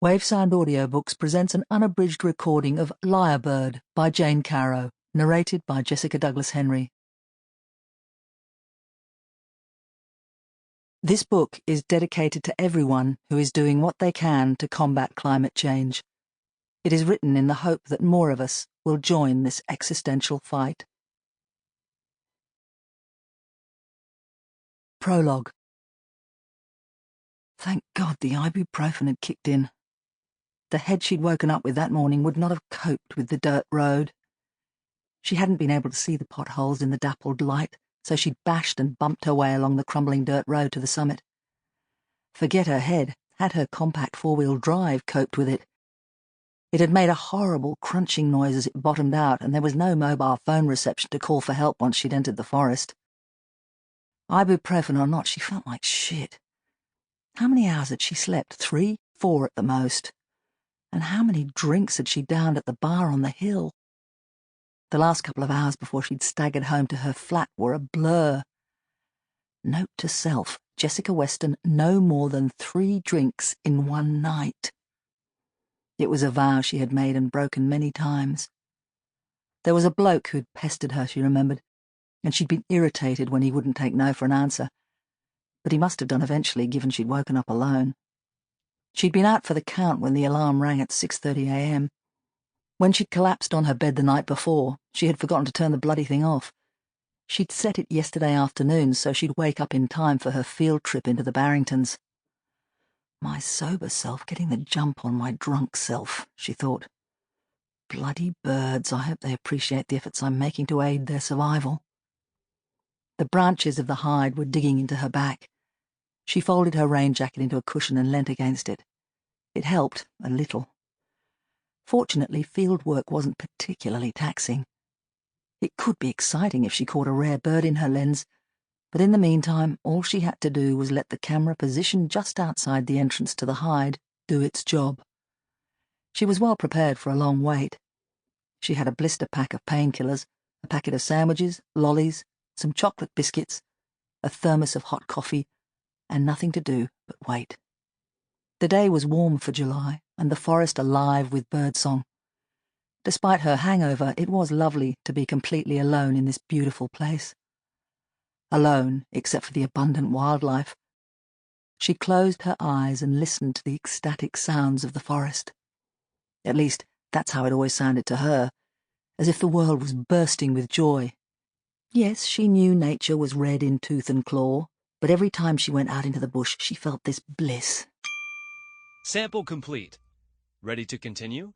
Wavesound Audiobooks presents an unabridged recording of Lyrebird by Jane Caro, narrated by Jessica Henry. This book is dedicated to everyone who is doing what they can to combat climate change. It is written in the hope that more of us will join this existential fight. Prologue. Thank God the ibuprofen had kicked in. The head she'd woken up with that morning would not have coped with the dirt road. She hadn't been able to see the potholes in the dappled light, so she'd bashed and bumped her way along the crumbling dirt road to the summit. Forget her head, had her compact four-wheel drive coped with it. It had made a horrible crunching noise as it bottomed out, and there was no mobile phone reception to call for help once she'd entered the forest. Ibuprofen or not, she felt like shit. How many hours had she slept? 3, 4 at the most. And how many drinks had she downed at the bar on the hill? The last couple of hours before she'd staggered home to her flat were a blur. Note to self, Jessica Weston, no more than 3 drinks in one night. It was a vow she had made and broken many times. There was a bloke who'd pestered her, she remembered, and she'd been irritated when he wouldn't take no for an answer. But he must have done eventually, given she'd woken up alone. She'd been out for the count when the alarm rang at 6:30 a.m. When she'd collapsed on her bed the night before, she had forgotten to turn the bloody thing off. She'd set it yesterday afternoon so she'd wake up in time for her field trip into the Barringtons. My sober self getting the jump on my drunk self, she thought. Bloody birds, I hope they appreciate the efforts I'm making to aid their survival. The branches of the hide were digging into her back. She folded her rain jacket into a cushion and leant against it. It helped, a little. Fortunately, field work wasn't particularly taxing. It could be exciting if she caught a rare bird in her lens, but in the meantime, all she had to do was let the camera positioned just outside the entrance to the hide do its job. She was well prepared for a long wait. She had a blister pack of painkillers, a packet of sandwiches, lollies, some chocolate biscuits, a thermos of hot coffee, and nothing to do but wait. The day was warm for July, and the forest alive with birdsong. Despite her hangover, it was lovely to be completely alone in this beautiful place. Alone, except for the abundant wildlife. She closed her eyes and listened to the ecstatic sounds of the forest. At least, that's how it always sounded to her, as if the world was bursting with joy. Yes, she knew nature was red in tooth and claw, but every time she went out into the bush, she felt this bliss. Sample complete. Ready to continue?